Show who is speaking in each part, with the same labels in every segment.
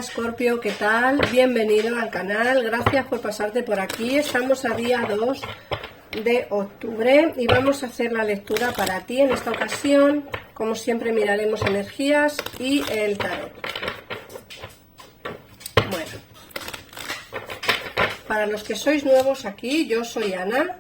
Speaker 1: Escorpio, ¿qué tal? Bienvenido al canal, gracias por pasarte por aquí. Estamos a día 2 de octubre y vamos a hacer la lectura para ti. En esta ocasión, como siempre, miraremos energías y el tarot. Bueno, para los que sois nuevos aquí, yo soy Ana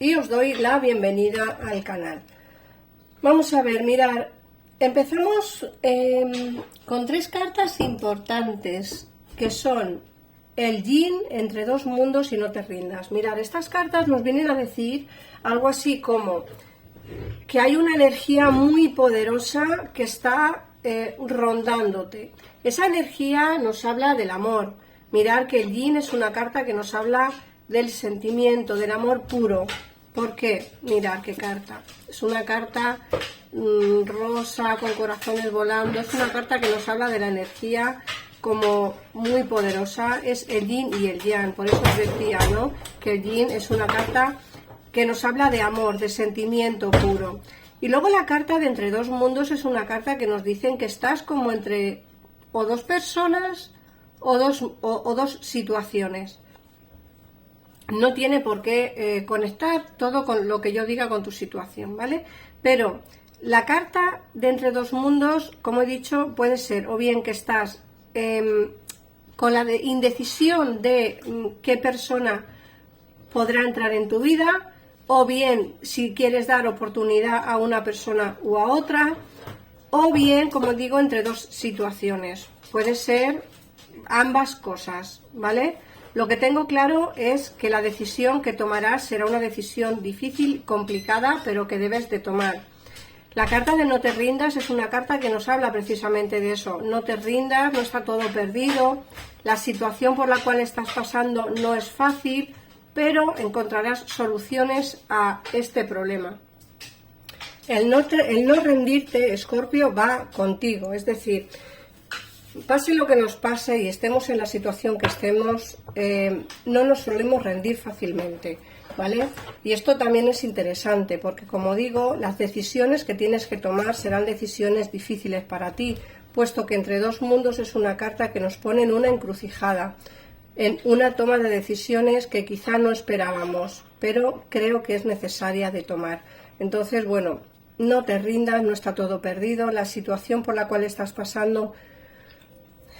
Speaker 1: y os doy la bienvenida al canal. Vamos a ver, mirar, empezamos con tres cartas importantes que son el yin, entre dos mundos y no te rindas. Mirad, estas cartas nos vienen a decir algo así como que hay una energía muy poderosa que está rondándote. Esa energía nos habla del amor. Mirad que el yin es una carta que nos habla del sentimiento, del amor puro. ¿Por qué? Mirad qué carta. Es una carta rosa con corazones volando. Es una carta que nos habla de la energía como muy poderosa. Es el yin y el yang. Por eso os decía, ¿no?, que el yin es una carta que nos habla de amor, de sentimiento puro. Y luego la carta de entre dos mundos es una carta que nos dicen que estás como entre o dos personas o dos situaciones. No tiene por qué conectar todo con lo que yo diga con tu situación, ¿vale? Pero la carta de entre dos mundos, como he dicho, puede ser o bien que estás con la indecisión de qué persona podrá entrar en tu vida, o bien si quieres dar oportunidad a una persona u a otra, o bien, como digo, entre dos situaciones. Puede ser ambas cosas, ¿vale? Lo que tengo claro es que la decisión que tomarás será una decisión difícil, complicada, pero que debes de tomar. La carta de no te rindas es una carta que nos habla precisamente de eso. No te rindas, no está todo perdido, la situación por la cual estás pasando no es fácil, pero encontrarás soluciones a este problema. El no rendirte, Escorpio, va contigo, es decir, pase lo que nos pase y estemos en la situación que estemos, no nos solemos rendir fácilmente, ¿vale? Y esto también es interesante porque, como digo, las decisiones que tienes que tomar serán decisiones difíciles para ti, puesto que entre dos mundos es una carta que nos pone en una encrucijada, en una toma de decisiones que quizá no esperábamos, pero creo que es necesaria de tomar. Entonces, bueno, no te rindas, no está todo perdido, la situación por la cual estás pasando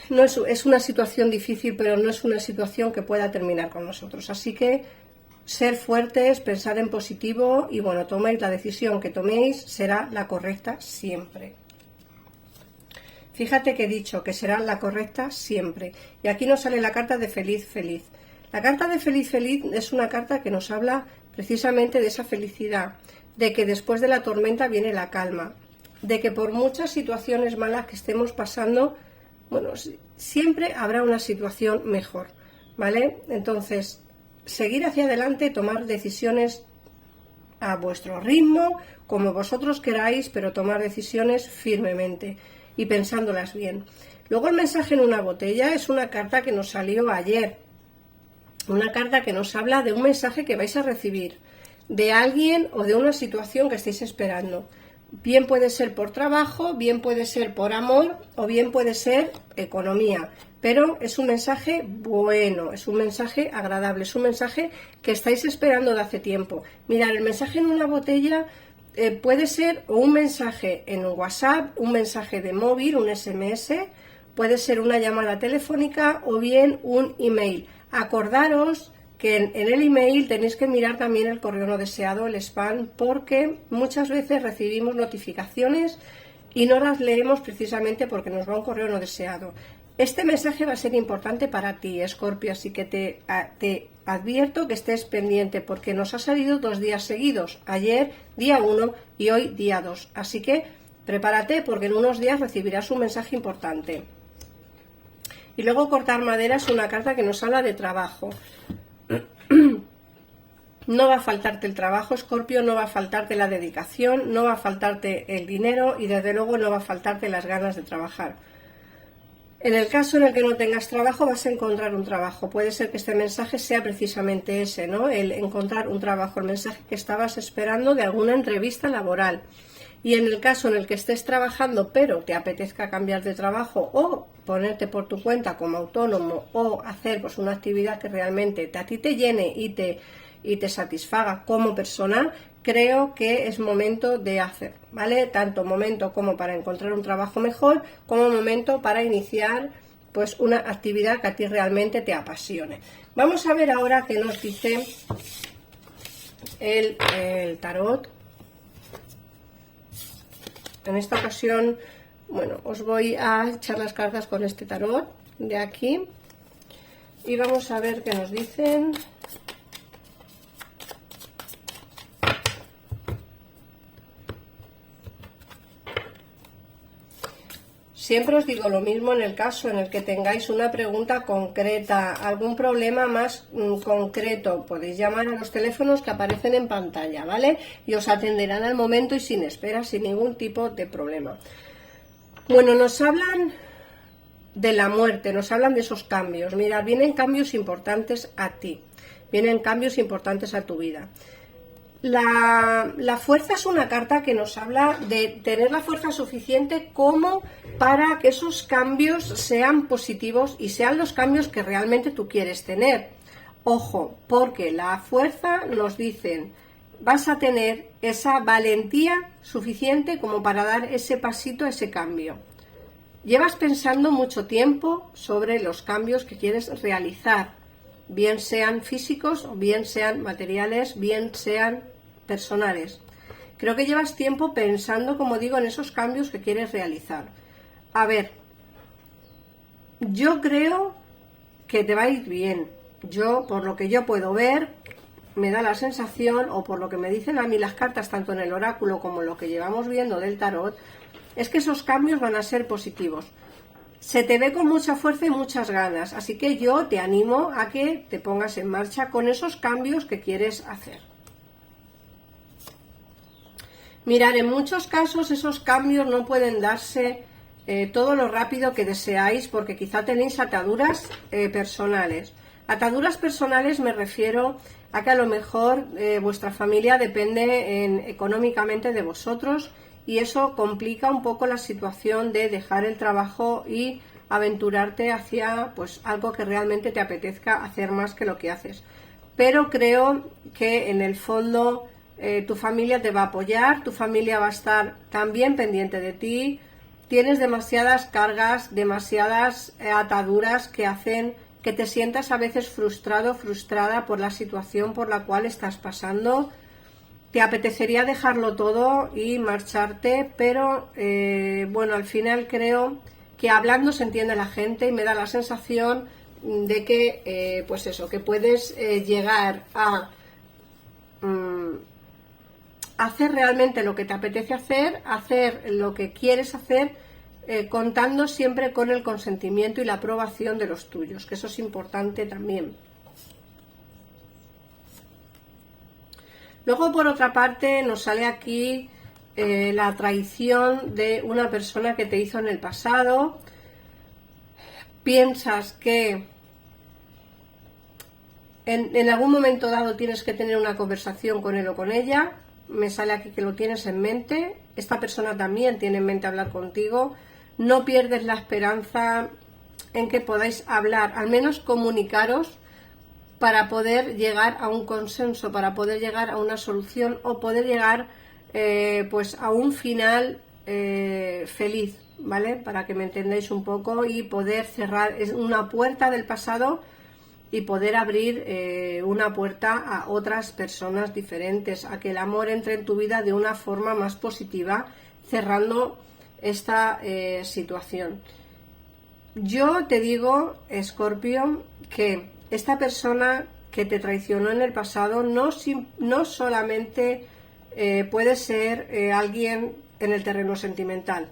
Speaker 1: no es una situación difícil, pero no es una situación que pueda terminar con nosotros. Así que ser fuertes, pensar en positivo y, bueno, toméis la decisión que toméis, será la correcta siempre. Fíjate que he dicho que será la correcta siempre. Y aquí nos sale la carta de feliz, feliz. La carta de feliz, feliz es una carta que nos habla precisamente de esa felicidad, de que después de la tormenta viene la calma, de que por muchas situaciones malas que estemos pasando, bueno, siempre habrá una situación mejor, ¿vale? Entonces, seguir hacia adelante, tomar decisiones a vuestro ritmo, como vosotros queráis, pero tomar decisiones firmemente y pensándolas bien. Luego el mensaje en una botella es una carta que nos salió ayer, una carta que nos habla de un mensaje que vais a recibir de alguien o de una situación que estáis esperando. Bien puede ser por trabajo, bien puede ser por amor o bien puede ser economía, pero es un mensaje bueno, es un mensaje agradable, es un mensaje que estáis esperando de hace tiempo. Mirad, el mensaje en una botella puede ser o un mensaje en un WhatsApp, un mensaje de móvil, un SMS, puede ser una llamada telefónica o bien un email. Acordaros que en el email tenéis que mirar también el correo no deseado, el spam, porque muchas veces recibimos notificaciones y no las leemos precisamente porque nos va un correo no deseado. Este mensaje va a ser importante para ti, Escorpio, así que te advierto que estés pendiente porque nos ha salido 2 días seguidos, ayer día 1 y hoy día 2, así que prepárate porque en unos días recibirás un mensaje importante. Y luego cortar madera es una carta que nos habla de trabajo. No va a faltarte el trabajo, Escorpio, no va a faltarte la dedicación, no va a faltarte el dinero y desde luego no va a faltarte las ganas de trabajar. En el caso en el que no tengas trabajo, vas a encontrar un trabajo. Puede ser que este mensaje sea precisamente ese, ¿no? El encontrar un trabajo, el mensaje que estabas esperando de alguna entrevista laboral. Y en el caso en el que estés trabajando pero te apetezca cambiar de trabajo o ponerte por tu cuenta como autónomo o hacer pues una actividad que realmente a ti te llene y te satisfaga como persona, creo que es momento de hacer, ¿vale? Tanto momento como para encontrar un trabajo mejor, como momento para iniciar pues una actividad que a ti realmente te apasione. Vamos a ver ahora qué nos dice el tarot. En esta ocasión, bueno, os voy a echar las cartas con este tarot de aquí y vamos a ver qué nos dicen. Siempre os digo lo mismo en el caso en el que tengáis una pregunta concreta, algún problema más concreto, podéis llamar a los teléfonos que aparecen en pantalla, ¿vale? Y os atenderán al momento y sin espera, sin ningún tipo de problema. Bueno, nos hablan de la muerte, nos hablan de esos cambios. Mira, vienen cambios importantes a ti, vienen cambios importantes a tu vida. La fuerza es una carta que nos habla de tener la fuerza suficiente como para que esos cambios sean positivos y sean los cambios que realmente tú quieres tener. Ojo, porque la fuerza nos dicen, vas a tener esa valentía suficiente como para dar ese pasito, ese cambio. Llevas pensando mucho tiempo sobre los cambios que quieres realizar, bien sean físicos o bien sean materiales, bien sean personales. Creo que llevas tiempo pensando, como digo, en esos cambios que quieres realizar. A ver, yo creo que te va a ir bien. Yo, por lo que yo puedo ver, me da la sensación, o por lo que me dicen a mí las cartas, tanto en el oráculo como lo que llevamos viendo del tarot, es que esos cambios van a ser positivos. Se te ve con mucha fuerza y muchas ganas, así que yo te animo a que te pongas en marcha con esos cambios que quieres hacer. Mirad, en muchos casos esos cambios no pueden darse todo lo rápido que deseáis porque quizá tenéis ataduras personales. Ataduras personales me refiero a que a lo mejor vuestra familia depende económicamente de vosotros y eso complica un poco la situación de dejar el trabajo y aventurarte hacia pues algo que realmente te apetezca hacer más que lo que haces. Pero creo que en el fondo tu familia te va a apoyar, tu familia va a estar también pendiente de ti. Tienes demasiadas cargas, demasiadas ataduras que hacen que te sientas a veces frustrado, frustrada por la situación por la cual estás pasando. Te apetecería dejarlo todo y marcharte, pero bueno, al final creo que hablando se entiende la gente y me da la sensación de que, pues eso, que puedes llegar a hacer realmente lo que te apetece hacer lo que quieres hacer, contando siempre con el consentimiento y la aprobación de los tuyos, que eso es importante también. Luego, por otra parte, nos sale aquí la traición de una persona que te hizo en el pasado. Piensas que en algún momento dado tienes que tener una conversación con él o con ella. Me sale aquí que lo tienes en mente. Esta persona también tiene en mente hablar contigo. No pierdes la esperanza en que podáis hablar, al menos comunicaros para poder llegar a un consenso, para poder llegar a una solución o poder llegar pues a un final feliz, ¿vale? Para que me entendáis un poco y poder cerrar una puerta del pasado y poder abrir una puerta a otras personas diferentes, a que el amor entre en tu vida de una forma más positiva, cerrando esta situación. Yo te digo, Escorpio, que esta persona que te traicionó en el pasado no solamente puede ser alguien en el terreno sentimental,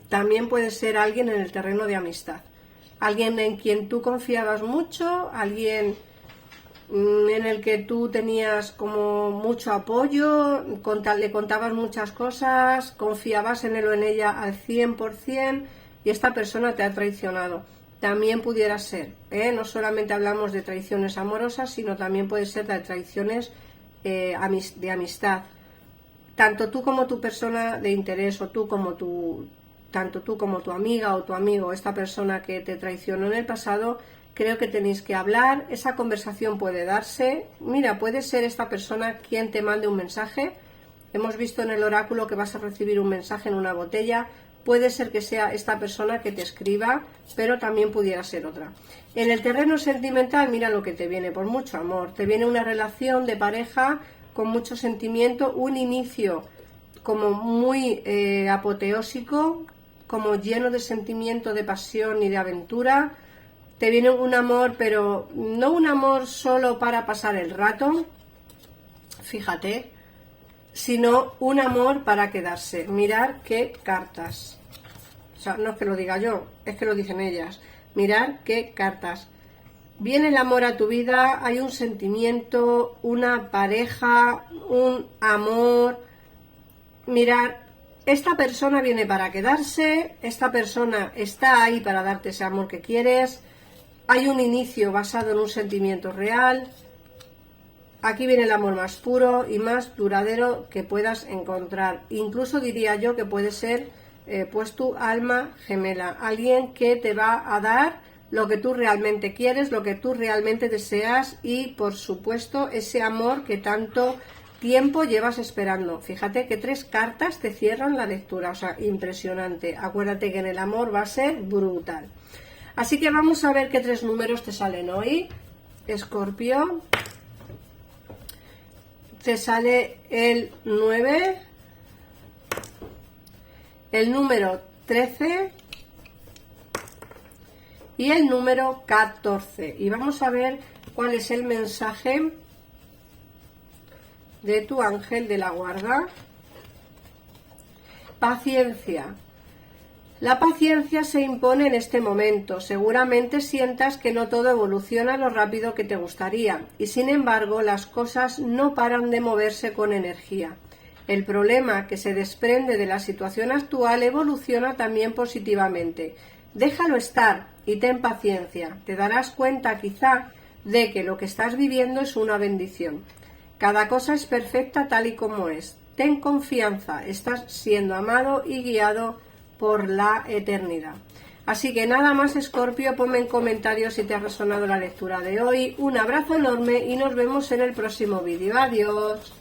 Speaker 1: también puede ser alguien en el terreno de amistad. Alguien en quien tú confiabas mucho, alguien en el que tú tenías como mucho apoyo, le contabas muchas cosas, confiabas en él o en ella al 100% y esta persona te ha traicionado. También pudiera ser, no solamente hablamos de traiciones amorosas, sino también puede ser de traiciones de amistad. tanto tú como tu persona de interés, o tanto tú como tu amiga o tu amigo, esta persona que te traicionó en el pasado, creo que tenéis que hablar, esa conversación puede darse. Mira, puede ser esta persona quien te mande un mensaje. Hemos visto en el oráculo que vas a recibir un mensaje en una botella. Puede ser que sea esta persona que te escriba, pero también pudiera ser otra. En el terreno sentimental, mira lo que te viene, por mucho amor. Te viene una relación de pareja con mucho sentimiento, un inicio como muy apoteósico, como lleno de sentimiento, de pasión y de aventura. Te viene un amor, pero no un amor solo para pasar el rato, fíjate, sino un amor para quedarse. Mirar qué cartas. O sea, no es que lo diga yo, es que lo dicen ellas. Mirar qué cartas. Viene el amor a tu vida, hay un sentimiento, una pareja, un amor. Mirar, esta persona viene para quedarse, esta persona está ahí para darte ese amor que quieres. Hay un inicio basado en un sentimiento real. Aquí viene el amor más puro y más duradero que puedas encontrar. Incluso diría yo que puede ser pues tu alma gemela. Alguien que te va a dar lo que tú realmente quieres, lo que tú realmente deseas y, por supuesto, ese amor que tanto tiempo llevas esperando. Fíjate que 3 cartas te cierran la lectura. O sea, impresionante. Acuérdate que en el amor va a ser brutal. Así que vamos a ver qué 3 números te salen hoy, Escorpio. Te sale el 9, el número 13 y el número 14. Y vamos a ver cuál es el mensaje de tu ángel de la guarda. Paciencia. La paciencia se impone en este momento. Seguramente sientas que no todo evoluciona lo rápido que te gustaría y, sin embargo, las cosas no paran de moverse con energía. El problema que se desprende de la situación actual evoluciona también positivamente. Déjalo estar y ten paciencia. Te darás cuenta quizá de que lo que estás viviendo es una bendición. Cada cosa es perfecta tal y como es. Ten confianza, estás siendo amado y guiado por la eternidad. Así que nada más, Escorpio, ponme en comentarios si te ha resonado la lectura de hoy. Un abrazo enorme y nos vemos en el próximo vídeo. Adiós.